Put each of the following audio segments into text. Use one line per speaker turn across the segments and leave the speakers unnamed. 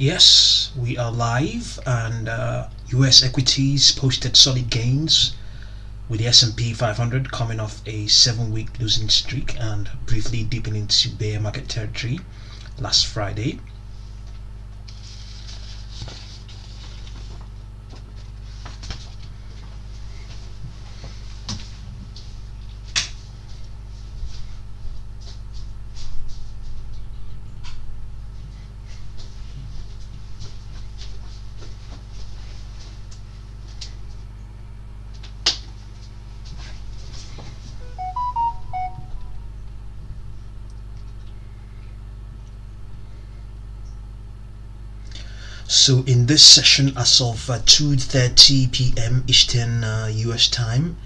Yes, we are live, and US equities posted solid gains with the S&P 500 coming off a 7-week losing streak and briefly dipping into bear market territory last Friday. So in this session, as of 2:30 p.m. Eastern US time,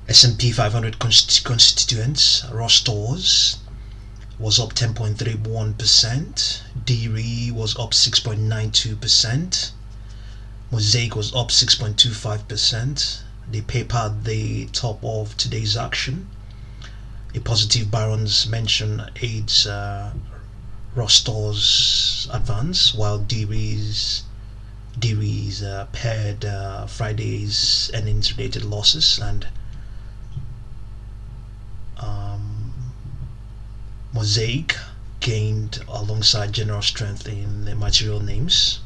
S&P 500 constituents, raw stores, was up 10.31%, DRE was up 6.92%, Mosaic was up 6.25%. The paper at the top of today's action. A positive Barron's mention aids Rostor's advance, while DRE's paired Friday's earnings related losses, and Mosaic gained alongside general strength in the material names.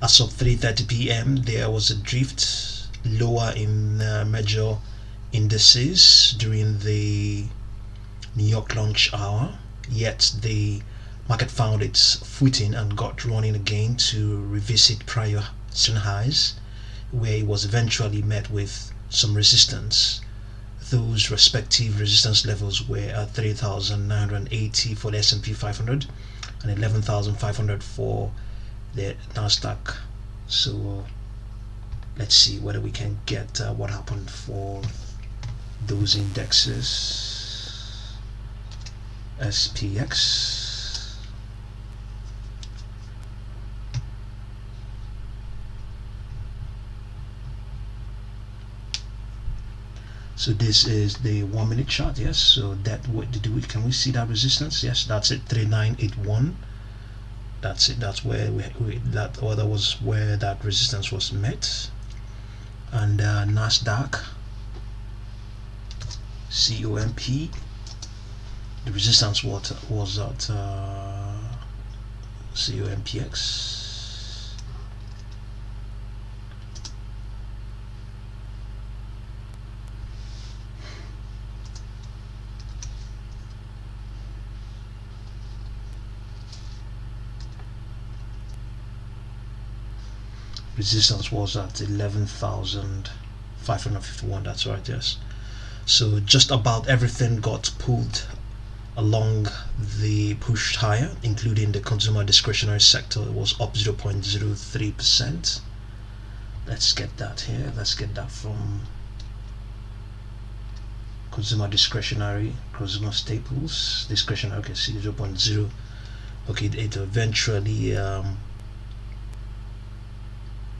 As of 3:30 p.m., there was a drift lower in major indices during the New York lunch hour, yet the market found its footing and got running again to revisit prior soon highs, where it was eventually met with some resistance. Those respective resistance levels were at 3,980 for the S&P 500 and 11,500 for the Nasdaq. So let's see whether we can get what happened for those indexes. SPX. So this is the 1-minute chart. Yes, so that can we see that resistance? Yes, that's it, 3981. That's it. That's where that was where that resistance was met. And Nasdaq, COMP, the resistance was at COMPX. Resistance was at 11,551. That's right. Yes. So just about everything got pulled along the pushed higher, including the consumer discretionary sector. It was up 0.03%. Let's get that here. Let's get that from consumer discretionary, consumer staples, discretionary. Okay, see 0.0. Okay, it eventually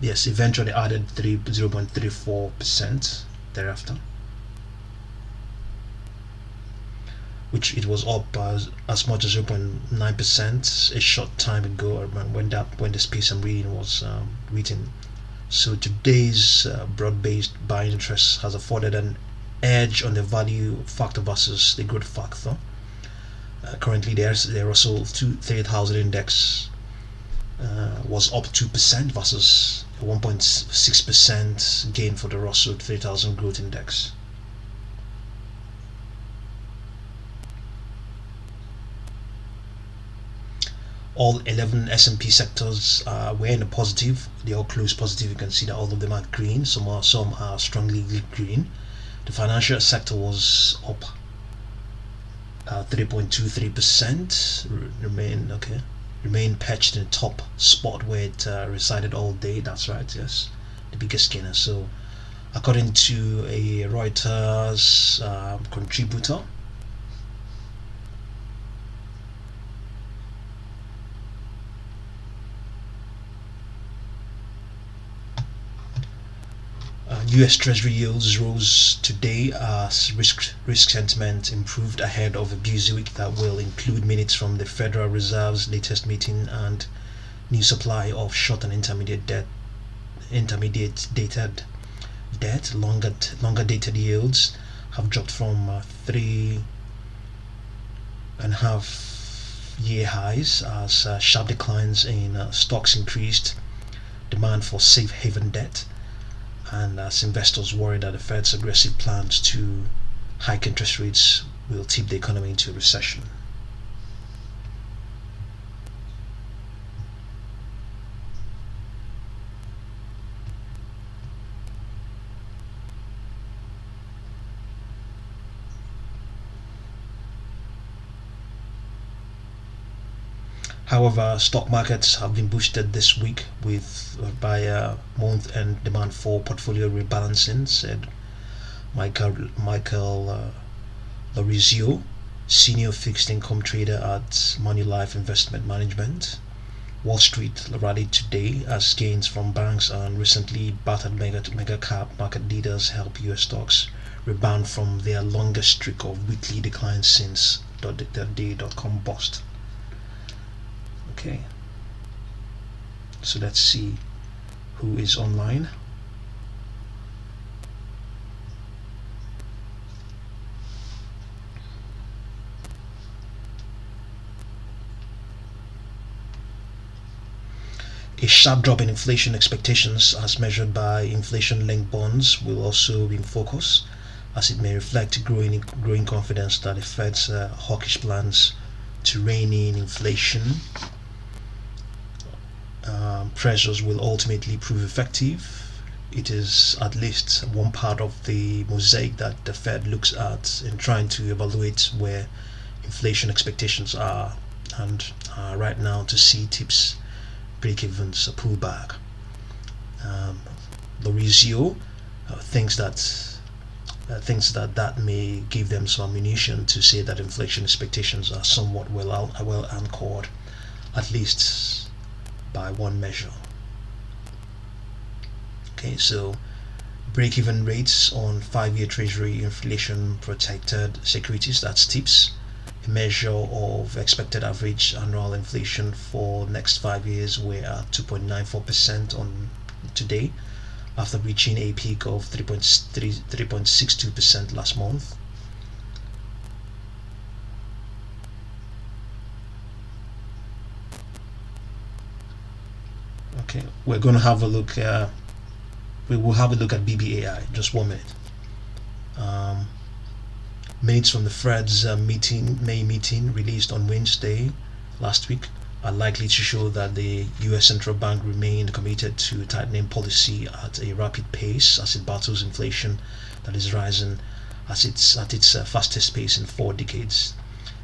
yes, eventually added 0.34% thereafter, which it was up as much as 0.9% a short time ago when this piece I'm reading was written. So today's broad-based buying interest has afforded an edge on the value factor versus the growth factor. Currently, the Russell 3000 index was up 2% versus a 1.6% gain for the Russell 3000 growth index. All 11 S&P sectors were in a positive. They all closed positive. You can see that all of them are green. Some are strongly green. The financial sector was up 3.23%. Remain perched in the top spot where it resided all day. That's right. Yes, the biggest gainer. So according to a Reuters contributor, U.S. Treasury yields rose today as risk sentiment improved ahead of a busy week that will include minutes from the Federal Reserve's latest meeting and new supply of short and intermediate dated debt. Longer dated yields have dropped from 3.5-year highs as sharp declines in stocks increased demand for safe haven debt, and as investors worry that the Fed's aggressive plans to hike interest rates will tip the economy into a recession. However, stock markets have been boosted this week by month-end demand for portfolio rebalancing, said Michael Lorizio, senior fixed income trader at Manulife Investment Management. Wall Street rallied today as gains from banks and recently battered mega cap market leaders help US stocks rebound from their longest streak of weekly declines since the day.com bust. Okay, so let's see who is online. A sharp drop in inflation expectations as measured by inflation-linked bonds will also be in focus, as it may reflect growing confidence that the Fed's hawkish plans to rein in inflation pressures will ultimately prove effective. It is at least one part of the mosaic that the Fed looks at in trying to evaluate where inflation expectations are, and right now to see tips break-evens pull back. Lorizio thinks that may give them some ammunition to say that inflation expectations are somewhat well anchored, at least by one measure. Okay, so break-even rates on 5-year Treasury inflation protected securities, that's TIPS, a measure of expected average annual inflation for next 5 years, were at 2.94% on today, after reaching a peak of 3.62% last month. Okay, we're going to have a look. We will have a look at BBAI. Just 1 minute. Minutes from the Fed's May meeting released on Wednesday last week are likely to show that the U.S. Central Bank remained committed to tightening policy at a rapid pace as it battles inflation that is rising at its fastest pace in 4 decades.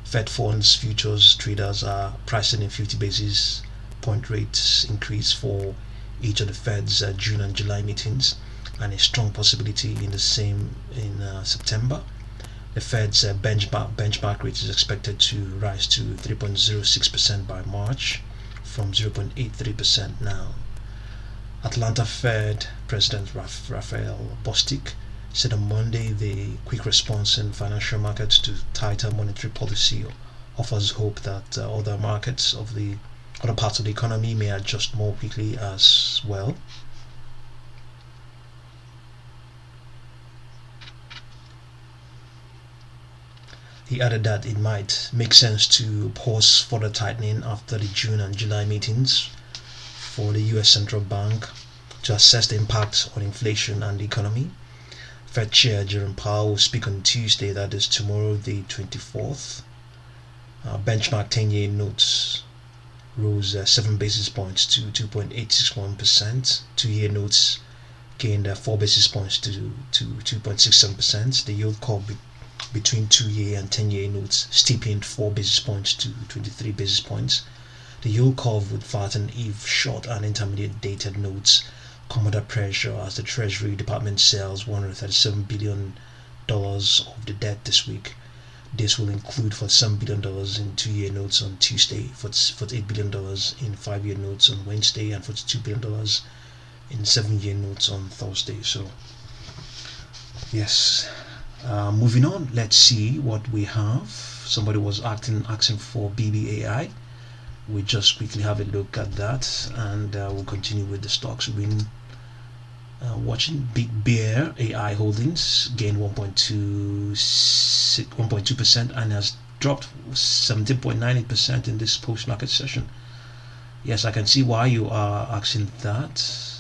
Fed funds futures traders are pricing in 50 basis point rates increase for each of the Fed's June and July meetings, and a strong possibility in the same in September. The Fed's benchmark rate is expected to rise to 3.06% by March from 0.83% now. Atlanta Fed President Raphael Bostic said on Monday the quick response in financial markets to tighter monetary policy offers hope that other parts of the economy may adjust more quickly as well. He added that it might make sense to pause further tightening after the June and July meetings for the U.S. Central Bank to assess the impact on inflation and the economy. Fed Chair Jerome Powell will speak on Tuesday, that is tomorrow, the 24th. Benchmark 10-year notes rose 7 basis points to 2.861%. 2-year notes gained 4 basis points to 2.67%. The yield curve between 2-year and 10-year notes steepened 4 basis points to 23 basis points. The yield curve would flatten if short and intermediate dated notes come under pressure as the Treasury Department sells $137 billion of the debt this week. This will include $47 billion in 2-year notes on Tuesday, $48 billion in 5-year notes on Wednesday, and $42 billion in 7-year notes on Thursday. So Yes. Moving on, let's see what we have. Somebody was asking for BBAI. We just quickly have a look at that, and we'll continue with the stocks. We've been watching Big Bear AI Holdings gain 1.2% and has dropped 17.98% in this post-market session. Yes, I can see why you are asking that.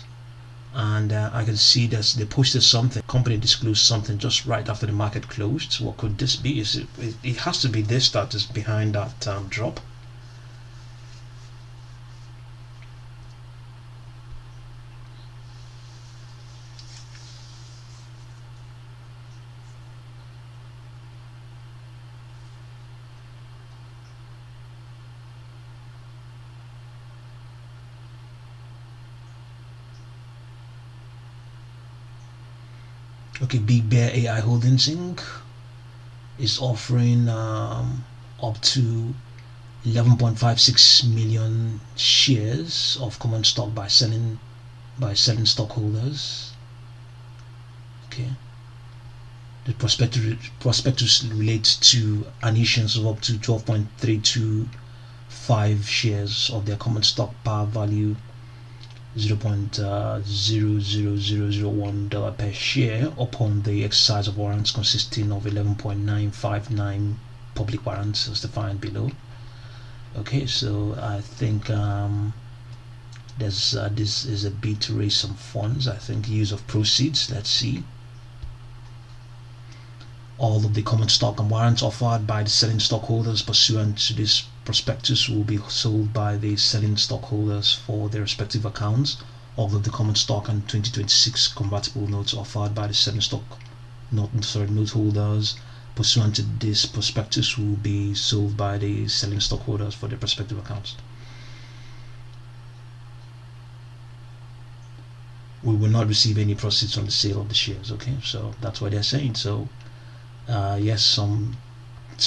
And I can see that they posted something. Company disclosed something just right after the market closed. What could this be? It has to be this that is behind that drop. Okay, Big Bear AI Holdings Inc. is offering up to 11.56 million shares of common stock by selling stockholders. Okay. The prospectus relates to an issuance of up to 12.325 shares of their common stock par value $0.00001 per share upon the exercise of warrants consisting of 11.959 public warrants as defined below. Okay, so I think this is a bid to raise some funds. I think use of proceeds. Let's see. All of the common stock and warrants offered by the selling stockholders pursuant to this prospectus will be sold by the selling stockholders for their respective accounts. All of the common stock and 2026 convertible notes offered by the selling note holders pursuant to this prospectus will be sold by the selling stockholders for their respective accounts. We will not receive any proceeds from the sale of the shares. Okay, so that's what they're saying. So yes, some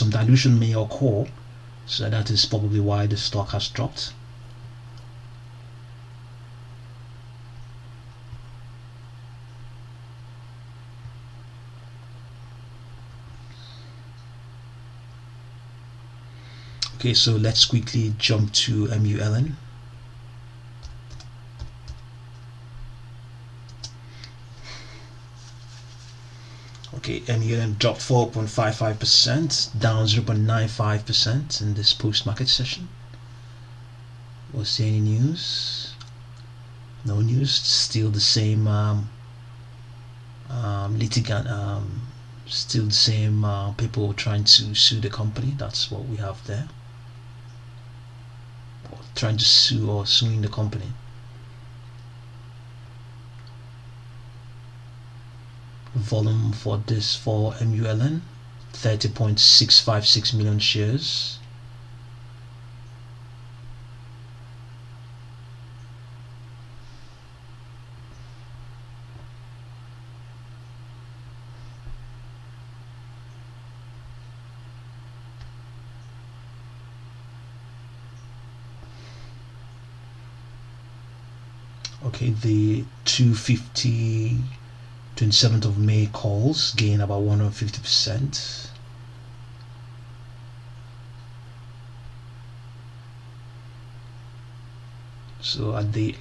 dilution may occur, so that is probably why the stock has dropped. Okay, so let's quickly jump to MULN. Okay, MULN dropped 4.55%, down 0.95% in this post-market session. Was there any news? No news. Still the same litigant. Still the same people trying to sue the company. That's what we have there. Or trying to sue or suing the company. Volume for MULN 30.656 million shares. Okay, the 27th of May calls gain about 150%. So at the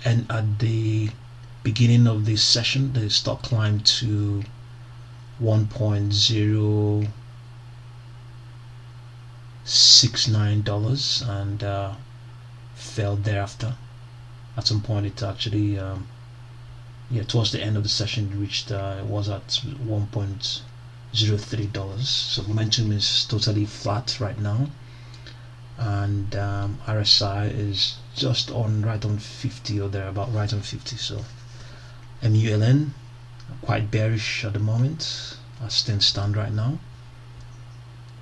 beginning of this session, the stock climbed to 1.069 dollars and fell thereafter. At some point, it actually towards the end of the session it reached it was at $1.03. So momentum is totally flat right now, and RSI is just right on 50 or thereabout, right on 50. So MULN quite bearish at the moment as things stand right now.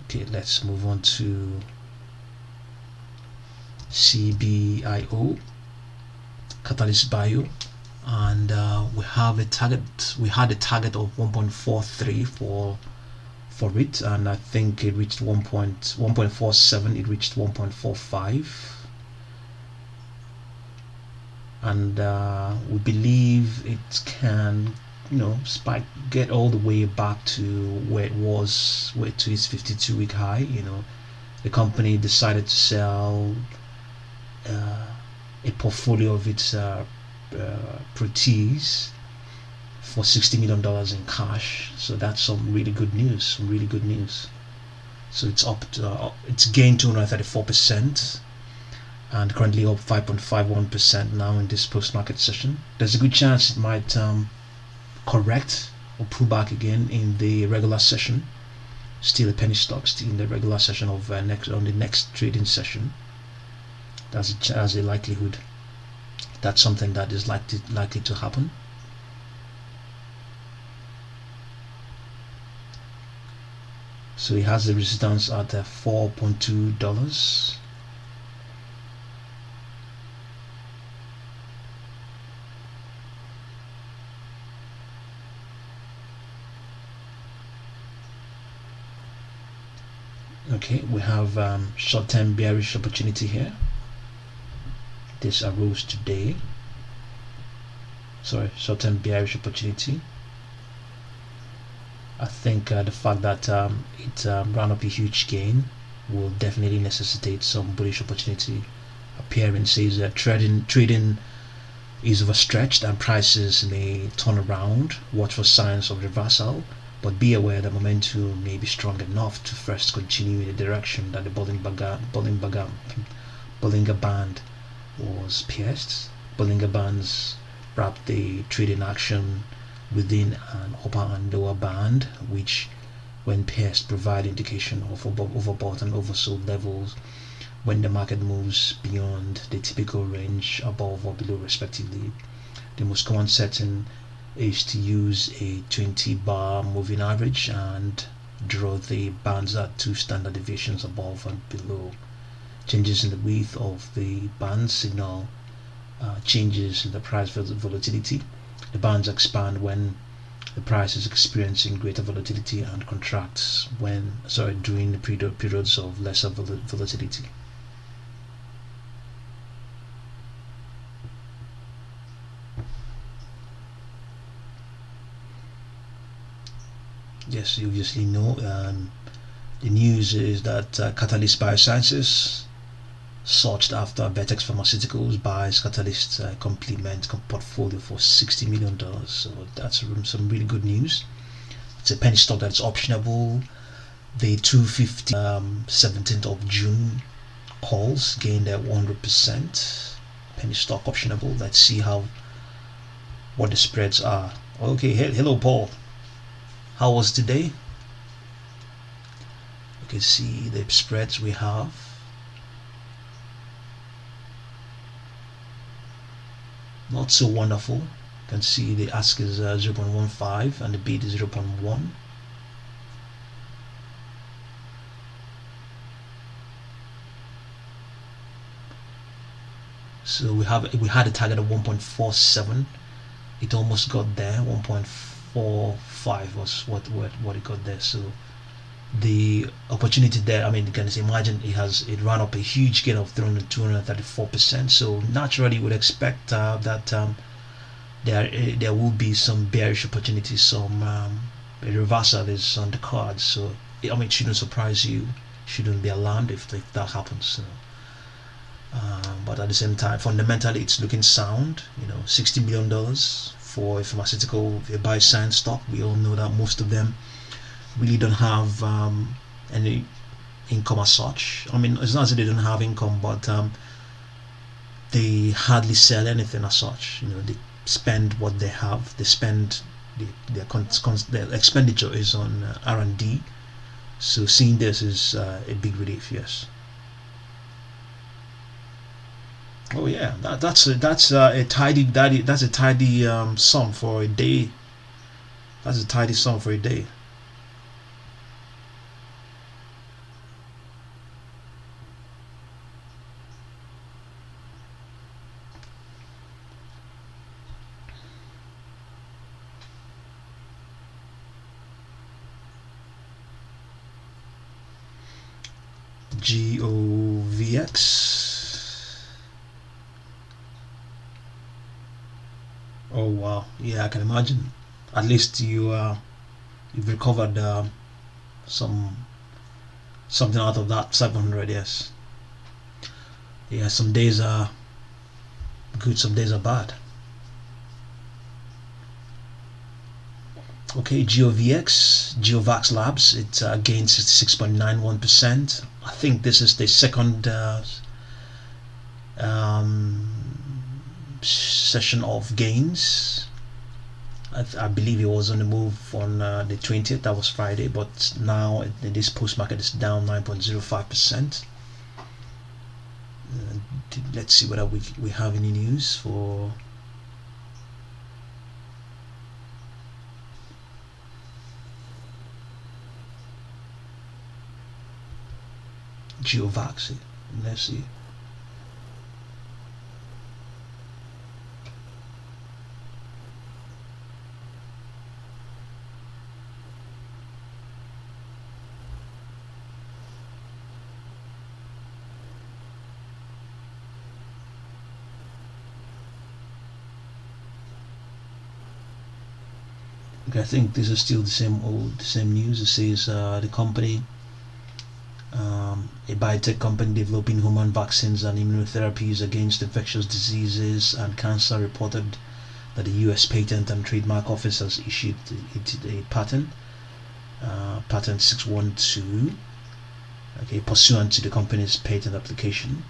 Okay, let's move on to CBIO, Catalyst Bio, and we had a target of 1.43 for it, and I think it reached 1.47. It reached 1.45, and we believe it can spike, get all the way back to where it was, where to its 52-week high. The company decided to sell a portfolio of its protease for $60 million in cash. So that's some really good news. So it's up to, it's gained 234%, and currently up 5.51% now in this post-market session. There's a good chance it might correct or pull back again in the regular session. Still a penny stock, still in the regular session of on the next trading session. That's a likelihood. That's something that is likely to happen. So it has the resistance at $4.2. Okay, we have short-term bearish opportunity here. This arose today. Sorry, short-term bearish opportunity. I think the fact that it ran up a huge gain will definitely necessitate some bullish opportunity appearing. Says that trading is overstretched and prices may turn around. Watch for signs of reversal, but be aware that momentum may be strong enough to first continue in the direction that the Bollinger Band was pierced. Bollinger Bands wrap the trading action within an upper and lower band, which when pierced provide indication of overbought and oversold levels when the market moves beyond the typical range above or below respectively. The most common setting is to use a 20-bar moving average and draw the bands at 2 standard deviations above and below. Changes in the width of the band signal changes in the price volatility. The bands expand when the price is experiencing greater volatility and contracts during the periods of lesser volatility. Yes, you obviously know the news is that Catalyst Biosciences sought after Vertex Pharmaceuticals buys Catalyst complement portfolio for $60 million. So that's some really good news. It's a penny stock that's optionable. The 250 17th of June calls gained at 100%. Penny stock optionable. Let's see what the spreads are. Okay, hello Paul. How was today? You can see the spreads we have. Not so wonderful. You can see the ask is 0.15 and the bid is 0.1. So we had a target of 1.47. It almost got there. 1.45 was what it got there. So the opportunity there, I mean, you can imagine it ran up a huge gain of 234%. So naturally you would expect that there will be some bearish opportunities, some a reversal is on the cards. So I mean, it shouldn't surprise you, shouldn't be alarmed if that happens. So, but at the same time, fundamentally it's looking sound. $60 million for a pharmaceutical, a bioscience stock. We all know that most of them really don't have any income as such. I mean, it's not as if they don't have income, but they hardly sell anything as such. They spend what they have. They spend their expenditure is on R&D. So seeing this is a big relief. Yes. Oh yeah, that's a tidy sum for a day. That's a tidy sum for a day. GOVX. Oh wow, yeah, I can imagine. at least you've recovered something out of that 700. Yes, yeah. Some days are good, some days are bad. Okay, GOVX Labs, it gained 66.91%. I think this is the second session of gains. I believe it was on the move on the 20th, that was Friday, but now in this post market is down 9.05%. Let's see whether we have any news for GOVX. Let's see. Okay, I think this is still the same news. It says the company, a biotech company developing human vaccines and immunotherapies against infectious diseases and cancer, reported that the U.S. Patent and Trademark Office has issued a patent, patent 612, okay, pursuant to the company's patent application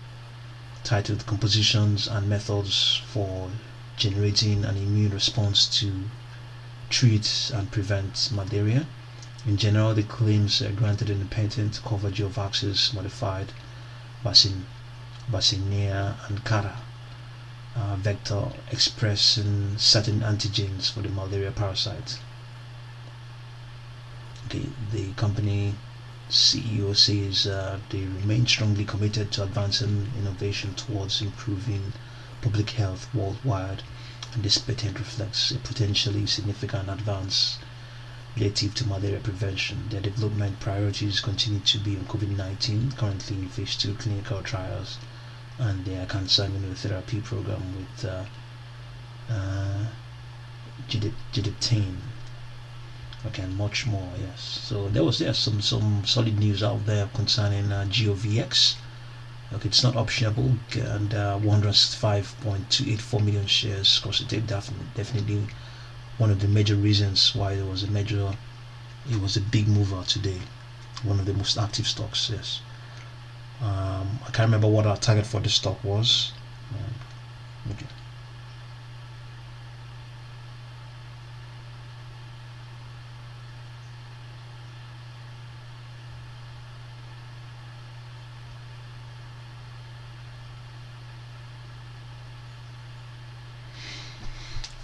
titled Compositions and Methods for Generating an Immune Response to Treat and Prevent Malaria. In general, the claims granted in the patent cover GOVX's modified Vaccinia Ankara vector expressing certain antigens for the malaria parasite. Okay, the company CEO says they remain strongly committed to advancing innovation towards improving public health worldwide, and this patent reflects a potentially significant advance relative to malaria prevention. Their development priorities continue to be on COVID-19, currently in phase 2 clinical trials, and their cancer immunotherapy program with Gedeptane. Okay, and much more. Yes. So there's some solid news out there concerning GOVX. Okay, it's not optionable, and 165.284 million shares crossed the tape. Definitely one of the major reasons why it was a big mover today. One of the most active stocks. Yes. I can't remember what our target for this stock was.